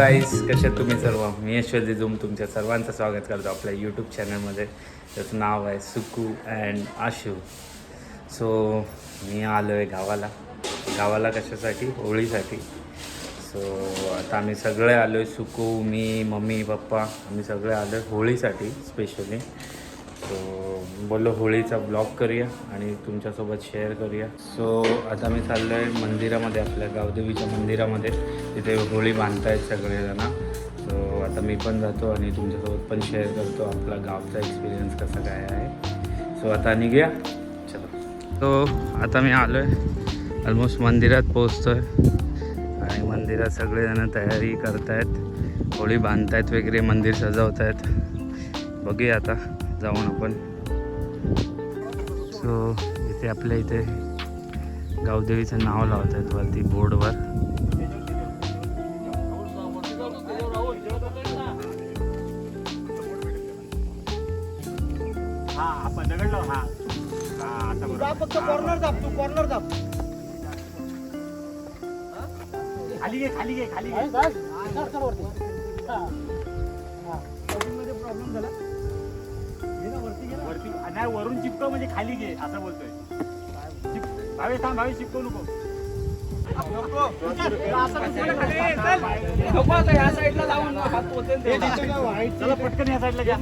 गाईस, कसे तुम्ही सर्व. मी यशवंत जिजूम तुमच्या सर्वांचं स्वागत करतो आपल्या यूट्यूब चॅनलमध्ये. त्याचं नाव आहे सुकू अँड आशू. सो मी आलो आहे गावाला कशासाठी? होळीसाठी. सो आता आम्ही सगळे आलो आहे, सुकू, मी, मम्मी, पप्पा, आम्ही सगळे आलो आहे होळीसाठी स्पेशली. सो बोललो होळीचा ब्लॉग करूया आणि तुमच्यासोबत शेअर करूया. सो आता मी चाललो आहे मंदिरामध्ये, आपल्या गावदेवीच्या मंदिरामध्ये. तिथे होळी बांधतायत सगळेजण. सो आता मी पण जातो आणि तुमच्यासोबत पण शेअर करतो आपला गावचा एक्सपिरियन्स कसा काय आहे. सो आता निघूया, चलो. सो आता मी आलो आहे, ऑलमोस्ट मंदिरात पोचतो आहे आणि मंदिरात सगळेजण तयारी करतायत, होळी बांधतायत वगैरे, मंदिर सजवत आहेत. बघूया आता जाऊन आपण. सो इथे आपल्या इथे गावदेवीचं नाव लावत आहेत वरती बोर्डवर. खाली घे प्रॉब्लेम झाला वरती नाही, वरून चिपकव म्हणजे खाली घे असं बोलतोय. भावे चिपकवू नको. चला पटकन या साईडला घ्या.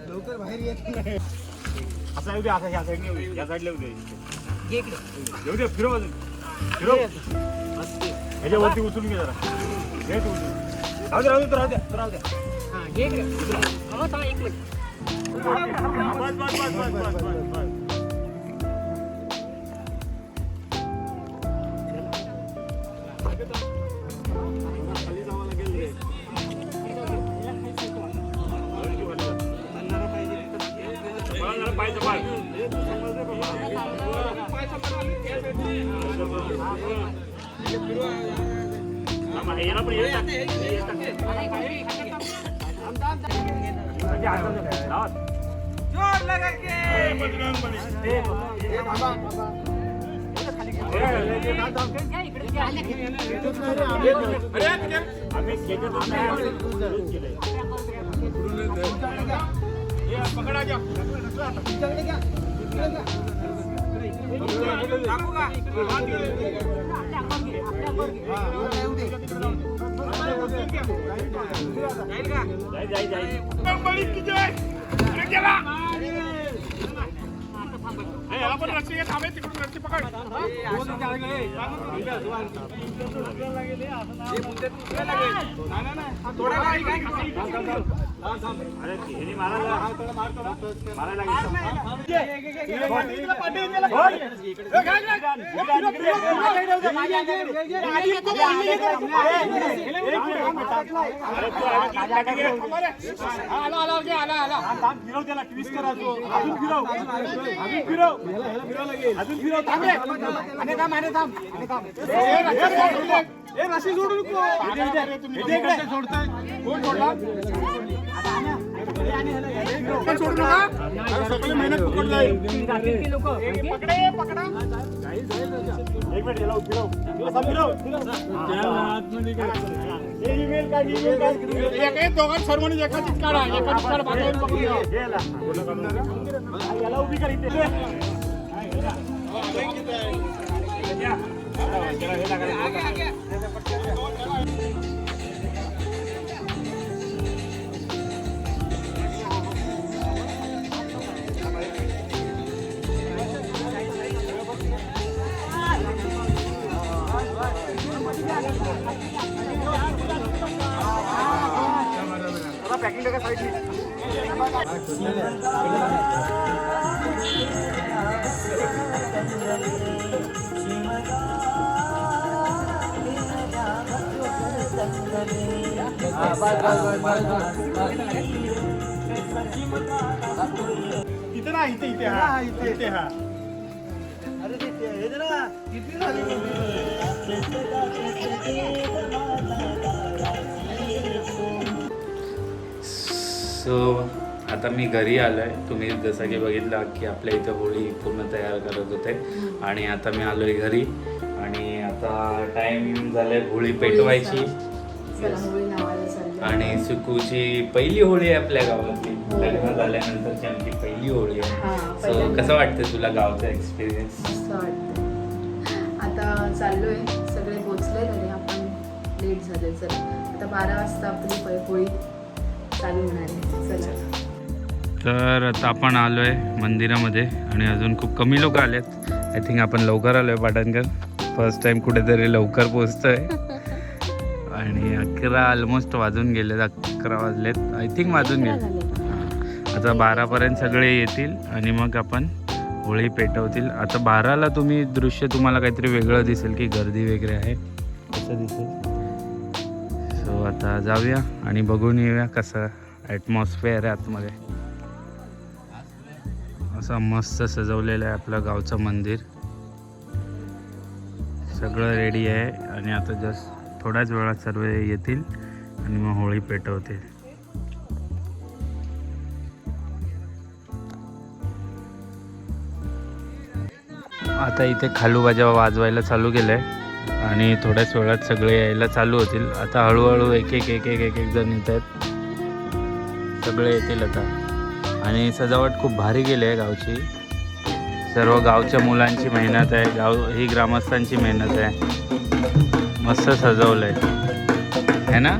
लवकर बाहेर येत नाही. असा येऊ दे, असा ह्या साईडने येऊ दे, या साईडला येऊ दे. येऊ दे, फिरव अजून, फिरव. ह्याच्यावरती उचलून घे जरा. घे तू उचलून. राहू द्या. हां, घे इकडे. हो, थांब एक मिनिट. बस. सगळे मेहनत फुकट जाईल. एक मिनिट याला फिरव. असा फिरव. दोघांनी सर्वांनी एकाचीच काढा. एकाचीच काढा. बाकी पकडून याला उभी कर इथे. पॅकिंग टाका साईडनी. इथे ना इथे इथे हा इथे हा. अरे हे ना किती सो आता मी घरी आलो आहे. तुम्ही जसं की बघितलं की आपल्या इथं होळी पूर्ण तयार करत होते आणि आता मी आलो आहे घरी आणि आता टाईम झालं आहे होळी पेटवायची. आणि सुकूची पहिली होळी आहे आपल्या गावातली. लग्न झाल्यानंतरची आमची पहिली होळी आहे. सो कसं वाटतं तुला गावचा एक्सपिरियन्स? मस्त वाटतं. आता चाललोय, सगळे पोचले घरी, आपण लेट झाले. चल आता 12 वाजता आपली होळी चालू होणार आहे. चला. तर आता आपण आलो आहे मंदिरामध्ये आणि अजून खूप कमी लोक आलेत. आय थिंक आपण लवकर आलो आहे पाटणकर. फर्स्ट टाईम कुठेतरी लवकर पोचतो आहे. आणि 11 ऑलमोस्ट वाजून गेलेत. 11 वाजलेत आय थिंक, वाजून गेले. आता 12पर्यंत सगळे येतील आणि मग आपण होळी पेटवतील. आता 12ला तुम्हाला काहीतरी वेगळं दिसेल की गर्दी वगैरे आहे कसं दिसेल. सो आता जाऊया आणि बघून येऊया कसं ॲटमॉस्फिअर आहे आतमध्ये. असं मस्त सजवलेलं आहे आपलं गावचं मंदिर. सगळं रेडी आहे आणि आता जस्ट थोड्याच वेळात सर्व येतील आणि मग होळी पेटवतील. आता इथे खालूबाजा वाजवायला चालू केलं आहे आणि थोड्याच वेळात सगळे यायला चालू होतील. आता हळूहळू एक एक जण येत आहेत. सगळे येतील आता. आणि सजावट खूप भारी केली आहे गावची. सर्व गावच्या मुलांची मेहनत आहे. ही ग्रामस्थांची मेहनत आहे. मस्त सजवलं आहे ना.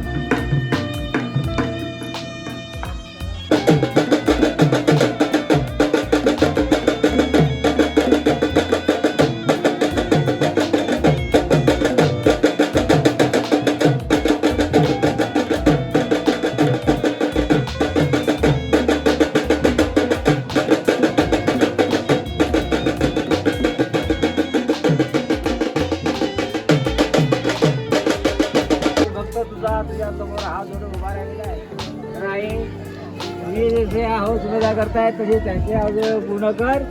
तुम्ही करताय तसे त्यांचे अर्ज पूर्ण कर.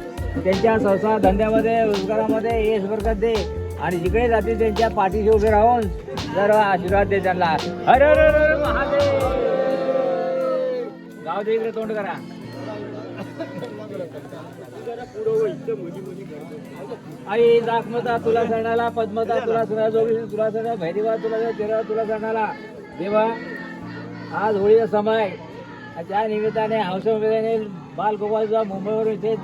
त्यांच्या संसार धंद्यामध्ये रोजगारामध्ये यश बरकत दे आणि जिकडे जातील त्यांच्या पाठीशी उभे राहून जर आशीर्वाद दे त्यांना. हर हर हर महादेव. गाव दे इकडे तोंड करा. आई दाखमता तुला सणाला, पद्मता तुला सणा, जोगी तुला सणा, भैरवा तुला तेरा तुला सणाला. देवा आज होळीचा समय. त्या निमित्ताने हौसा उमेदवाराने बालगोपालचा मुंबईवरून इथे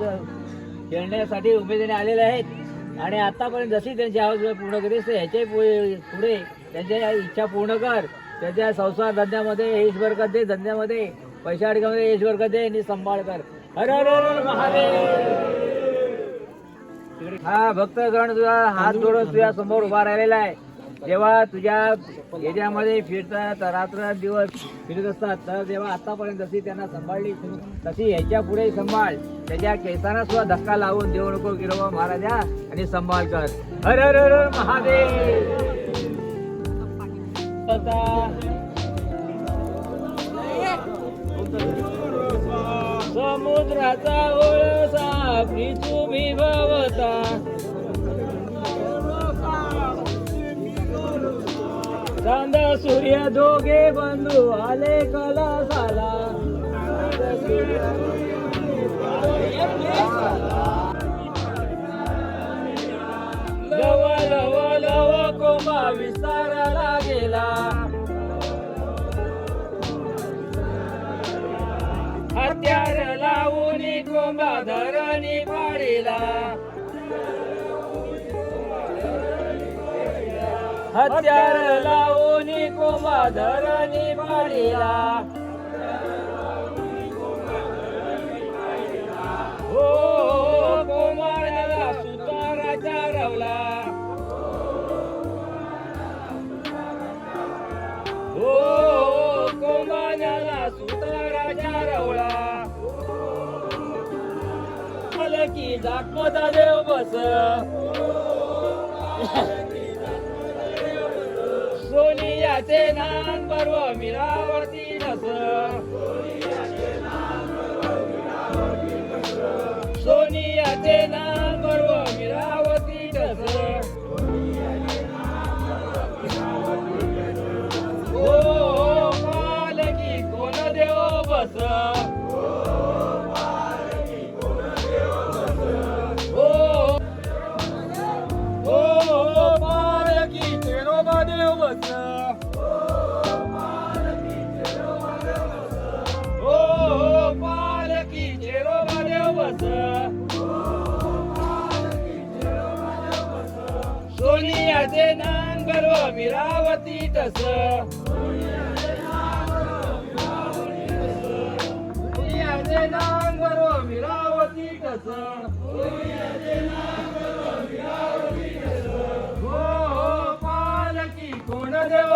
खेळण्यासाठी उमेदवारी आलेले आहेत आणि आतापर्यंत जशी त्यांची हौस पूर्ण करीस ह्याच्याही पुढे त्यांच्या इच्छा पूर्ण कर. त्यांच्या संसार धंद्यामध्ये यश बरकत दे, धंद्यामध्ये पैशा अडकामध्ये यश बरकत दे आणि सांभाळ कर. हर हर हर महादेव. हा भक्तगण तुझा हात जोडून तुझ्या समोर उभा राहिलेला आहे. जेव्हा तुझ्या याच्यामध्ये फिरतात रात्र दिवस फिरत असतात तर जेव्हा आतापर्यंत जशी त्यांना सांभाळली तशी ह्याच्या पुढे सांभाळ. त्याच्या केसांना सुद्धा धक्का लावून देऊ नको गिरोबा महाराजा आणि सांभाळ कर. हर हर हर महादेव. समुद्राचा ओळसा तुम्ही भवता चांद सूर्य दोघे बंधू आले कलासाला. लव लव लव कोंबा विस्ताराला गेला, हत्यार लावून कोंबा धरणी पाडीला, हत्यार लावून कोंबा धरणी पाडीला, हो कोंबाड्याला सुताराच्या रवला, हो कोंबाड्याला सुताराच्या रवला, की जागमता देव बस, सोनियाचे नान पर्व मिरावती नस, सोनियाचे नान पर्व मिरावती नस, ओ पालकी कोण देव बस, सोनियाचे नान गर्व मिरावती तस, सोनियाचे नान गर्व मिरावती तस, हो पालकी कोण देव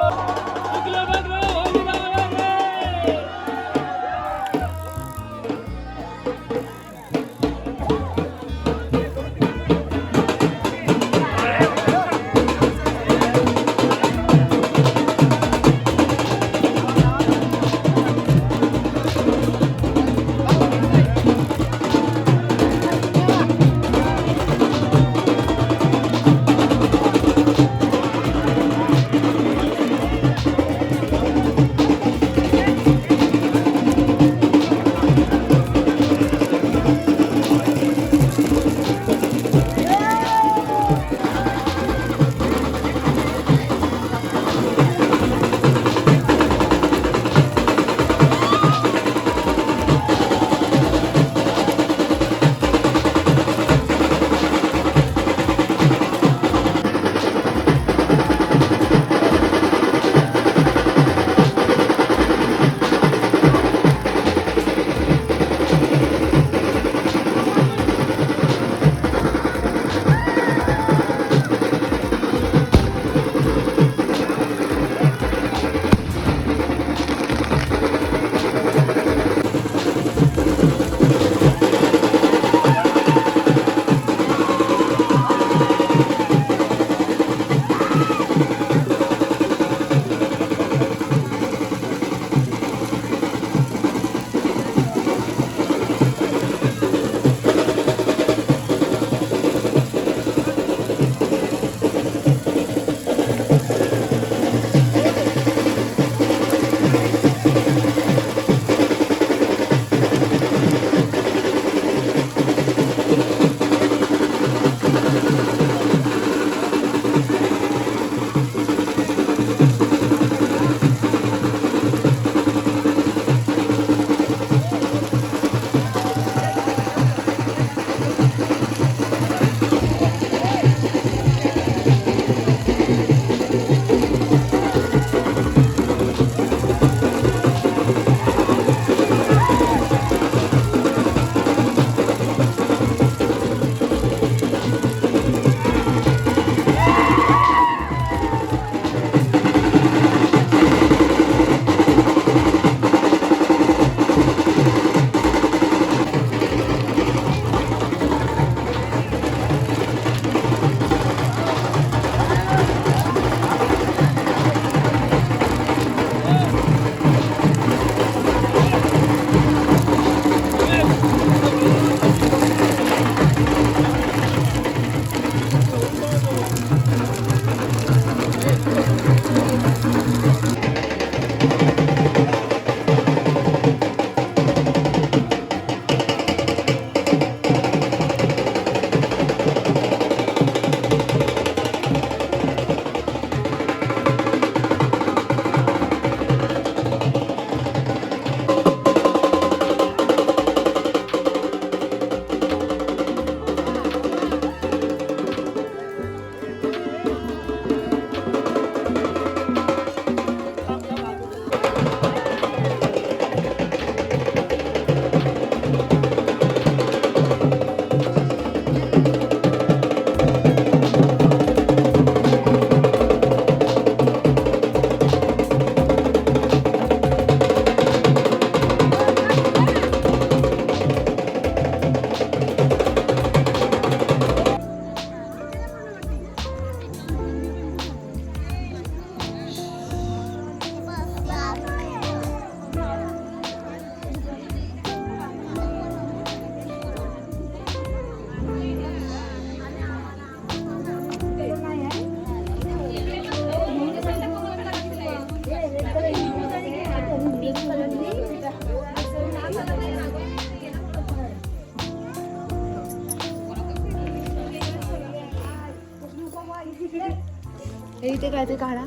हे इथे काय ते काढा.